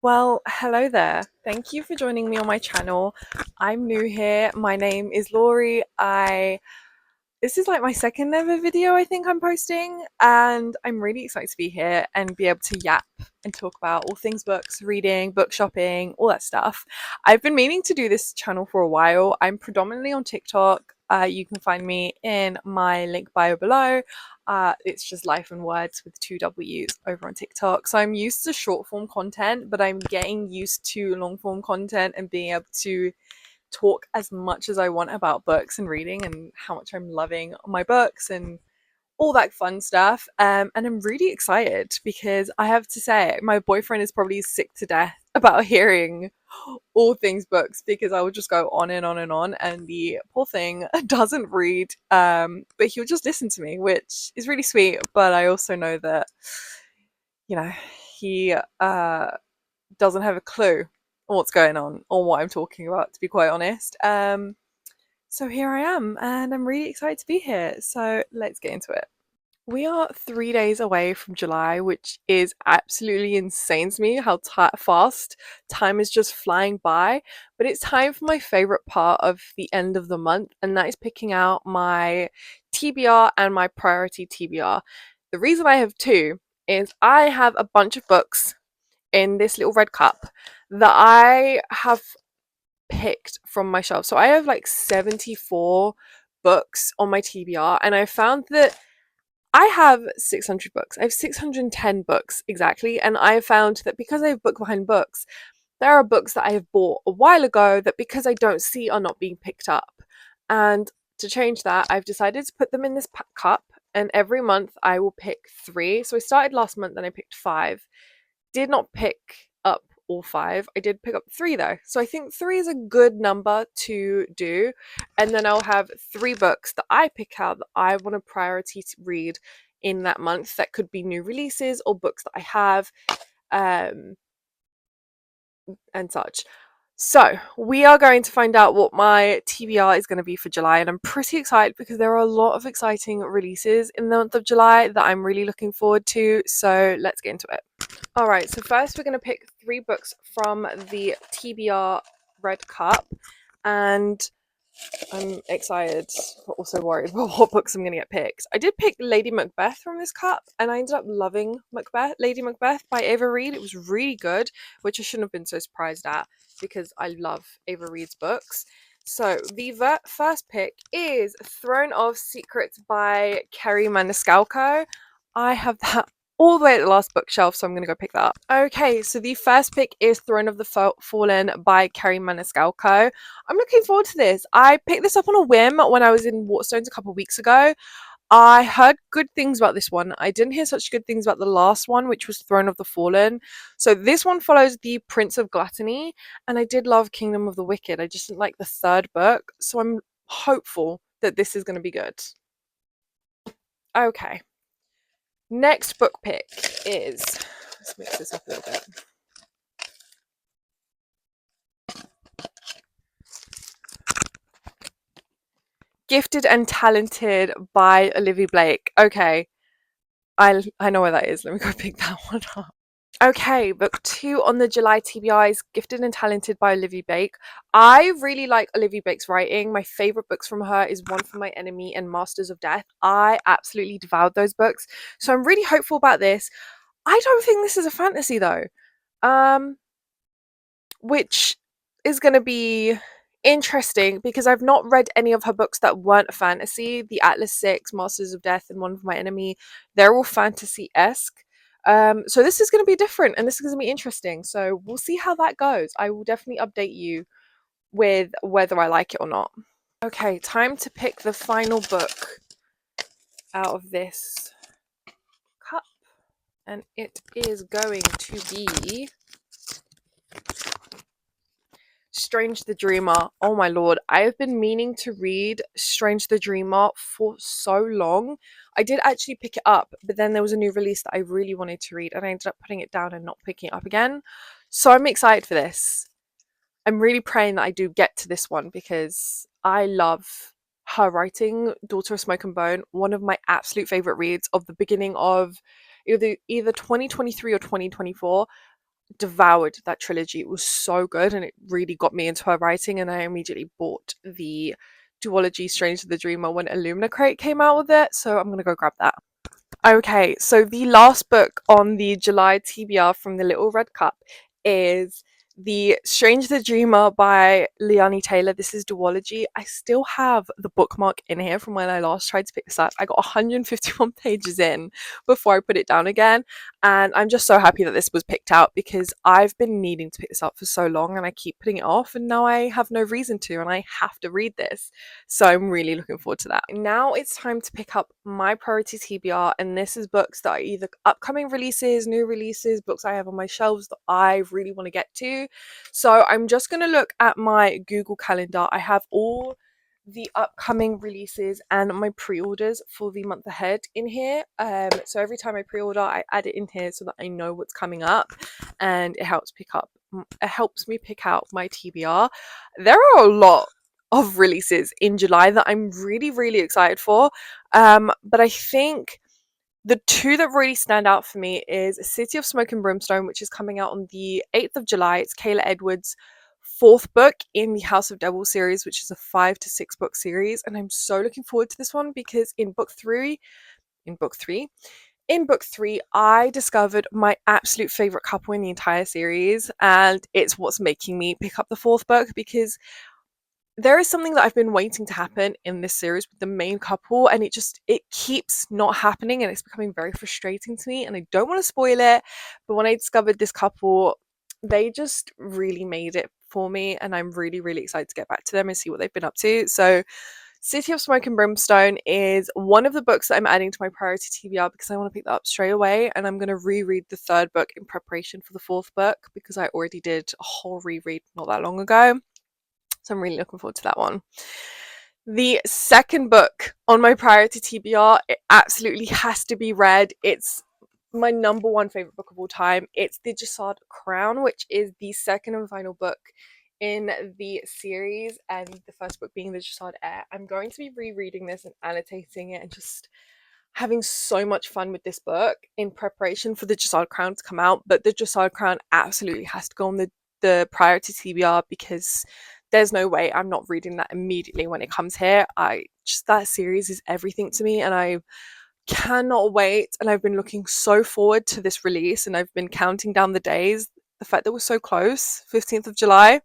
Well, hello there. Thank you for joining me on my channel. I'm new here. My name is Laurie. I This is like my second ever video I think I'm posting, and I'm really excited to be here and be able to yap and talk about all things books, reading, book shopping, all that stuff. I've been meaning to do this channel for a while. I'm predominantly on TikTok. You can find me in my link bio below. It's just Life and Words with two W's over on TikTok. So I'm used to short form content, but I'm getting used to long form content and being able to talk as much as I want about books and reading and how much I'm loving my books and all that fun stuff. And I'm really excited because I have to say, my boyfriend is probably sick to death about hearing all things books because I would just go on and on and on. And the poor thing doesn't read, but he'll just listen to me, which is really sweet. But I also know that, you know, he doesn't have a clue what's going on or what I'm talking about, to be quite honest. So here I am, and I'm really excited to be here. So let's get into it. We are 3 days away from July, which is absolutely insane to me how fast time is just flying by. But it's time for my favorite part of the end of the month, and that is picking out my TBR and my priority TBR. The reason I have two is I have a bunch of books in this little red cup that I have picked from my shelf. So I have like 74 books on my TBR, and I found that I have 600 books. I have 610 books exactly, and I have found that because I have book behind books, there are books that I have bought a while ago that because I don't see are not being picked up. And to change that, I've decided to put them in this cup, and every month I will pick three. So I started last month and I picked five. Did not pick up all five. I did pick up three though. So I think three is a good number to do. And then I'll have three books that I pick out that I want a priority to read in that month. That could be new releases or books that I have, um, and such. So, we are going to find out what my TBR is going to be for July, and I'm pretty excited because there are a lot of exciting releases in the month of July that I'm really looking forward to. So, let's get into it. All right, so first we're going to pick three books from the TBR Red Cup, and I'm excited but also worried about what books I'm going to get picked. I did pick Lady Macbeth from this cup, and I ended up loving Lady Macbeth by Ava Reid. It was really good, which I shouldn't have been so surprised at because I love Ava Reid's books. So the first pick is Throne of Secrets by Kerry Maniscalco. I have that all the way at the last bookshelf, so I'm going to go pick that up. Okay, so the first pick is Throne of the Fallen by Kerry Maniscalco. I'm looking forward to this. I picked this up on a whim when I was in Waterstones a couple of weeks ago. I heard good things about this one. I didn't hear such good things about the last one, which was Throne of the Fallen. So this one follows the Prince of Gluttony, and I did love Kingdom of the Wicked. I just didn't like the third book, so I'm hopeful that this is going to be good. Okay. Next book pick is, let's mix this up a little bit. Gifted and Talented by Olivia Blake. Okay, I know where that is. Let me go pick that one up. Okay, book two on the July TBI is Gifted and Talented by Olivia Blake. I really like Olivia Blake's writing. My favorite books from her is One for My Enemy and Masters of Death. I absolutely devoured those books. So I'm really hopeful about this. I don't think this is a fantasy though. Which is going to be interesting because I've not read any of her books that weren't a fantasy. The Atlas Six, Masters of Death, and One for My Enemy, they're all fantasy-esque. So this is going to be different and this is going to be interesting. So we'll see how that goes. I will definitely update you with whether I like it or not. Okay, time to pick the final book out of this cup. And it is going to be Strange the Dreamer. Oh my lord, I have been meaning to read Strange the Dreamer for so long. I did actually pick it up, but then there was a new release that I really wanted to read and I ended up putting it down and not picking it up again. So I'm excited for this. I'm really praying that I do get to this one because I love her writing. Daughter of Smoke and Bone, one of my absolute favorite reads of the beginning of either 2023 or 2024. devoured that trilogy. It was so good and it really got me into her writing, and I immediately bought the duology Strange the Dreamer when Illumina Crate came out with it, so I'm gonna go grab that. Okay, so the last book on the July TBR from the Little Red Cup is the Strange the Dreamer by Leonie Taylor. This is duology. I still have the bookmark in here from when I last tried to pick this up. I got 151 pages in before I put it down again, and I'm just so happy that this was picked out because I've been needing to pick this up for so long and I keep putting it off, and now I have no reason to, and I have to read this. So I'm really looking forward to that. Now it's time to pick up my priority TBR, and this is books that are either upcoming releases, new releases, books I have on my shelves that I really want to get to. So I'm just going to look at my Google Calendar. I have all the upcoming releases and my pre-orders for the month ahead in here. So every time I pre-order, I add it in here so that I know what's coming up, and it helps me pick out my TBR. There are a lot of releases in July that I'm really, really excited for. But I think the two that really stand out for me is City of Smoke and Brimstone, which is coming out on the 8th of July. It's Kayla Edwards' fourth book in the House of Devil series, which is a 5 to 6 book series. And I'm so looking forward to this one because in book three, I discovered my absolute favorite couple in the entire series, and it's what's making me pick up the fourth book because there is something that I've been waiting to happen in this series with the main couple, and it keeps not happening, and it's becoming very frustrating to me, and I don't want to spoil it, but when I discovered this couple, they just really made it for me, and I'm really, really excited to get back to them and see what they've been up to. So City of Smoke and Brimstone is one of the books that I'm adding to my priority TBR because I want to pick that up straight away, and I'm going to reread the third book in preparation for the fourth book because I already did a whole reread not that long ago. So I'm really looking forward to that one. The second book on my priority TBR, it absolutely has to be read. It's my number one favorite book of all time. It's The Jasad Crown, which is the second and final book in the series, and the first book being The Jasad Heir. I'm going to be rereading this and annotating it and just having so much fun with this book in preparation for The Jasad Crown to come out. But The Jasad Crown absolutely has to go on the priority TBR because there's no way I'm not reading that immediately when it comes here. That series is everything to me, and I cannot wait. And I've been looking so forward to this release, and I've been counting down the days. The fact that we're so close, 15th of July,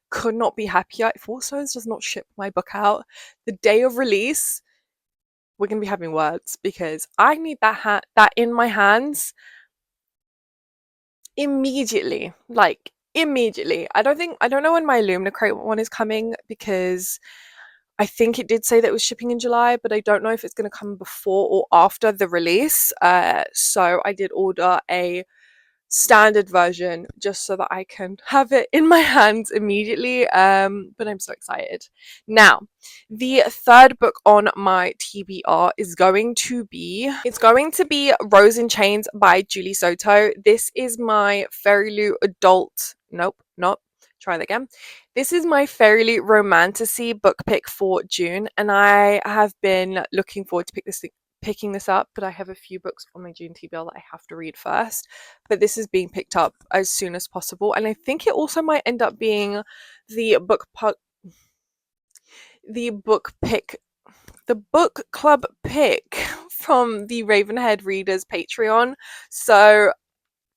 could not be happier. If Four Stones does not ship my book out the day of release, we're gonna be having words because I need that in my hands immediately. Like immediately. I don't know when my Illumina Crate one is coming because I think it did say that it was shipping in July, but I don't know if it's going to come before or after the release. So I did order a standard version just so that I can have it in my hands immediately. But I'm so excited. Now, the third book on my TBR is going to be Rose in Chains by Julie Soto. This is my Fairy adult. Nope, not. Try that again. This is my Fairy Romantasy book pick for June, and I have been looking forward to picking this up, but I have a few books on my June TBR that I have to read first. But this is being picked up as soon as possible, and I think it also might end up being the book club pick from the Ravenhead Readers Patreon. So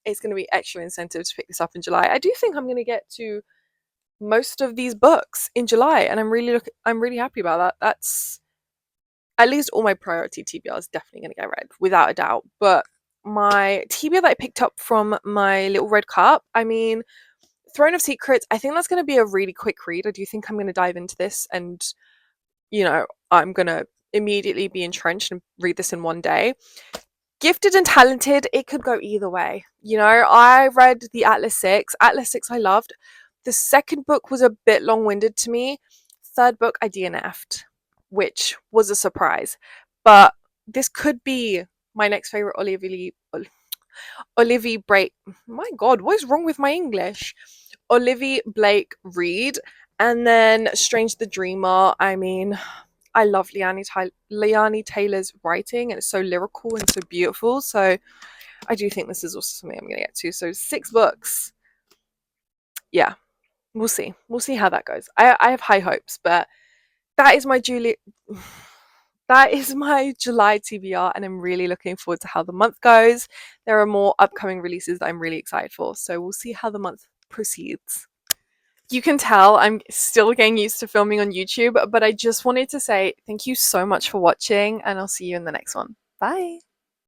it's going to be extra incentive to pick this up in July. I do think I'm going to get to most of these books in July, and I'm really happy about that. That's at least all my priority TBR is definitely going to get read without a doubt. But my TBR that I picked up from my Little Red Cup, I mean, Throne of Secrets, I think that's going to be a really quick read. I do think I'm going to dive into this and, I'm going to immediately be entrenched and read this in one day. Gifted and Talented, it could go either way. I read the Atlas 6. Atlas 6 I loved. The second book was a bit long-winded to me. Third book I DNF'd, which was a surprise. But this could be my next favorite Olivia Blake. My God, what is wrong with my English? Olivia Blake read. And then Strange the Dreamer. I mean, I love Leonie Taylor's writing, and it's so lyrical and so beautiful. So I do think this is also something I'm going to get to. So 6 books. Yeah, we'll see. We'll see how that goes. I have high hopes, but that is my Julie. That is my July TBR, and I'm really looking forward to how the month goes. There are more upcoming releases that I'm really excited for, so we'll see how the month proceeds. You can tell I'm still getting used to filming on YouTube, but I just wanted to say thank you so much for watching, and I'll see you in the next one. Bye.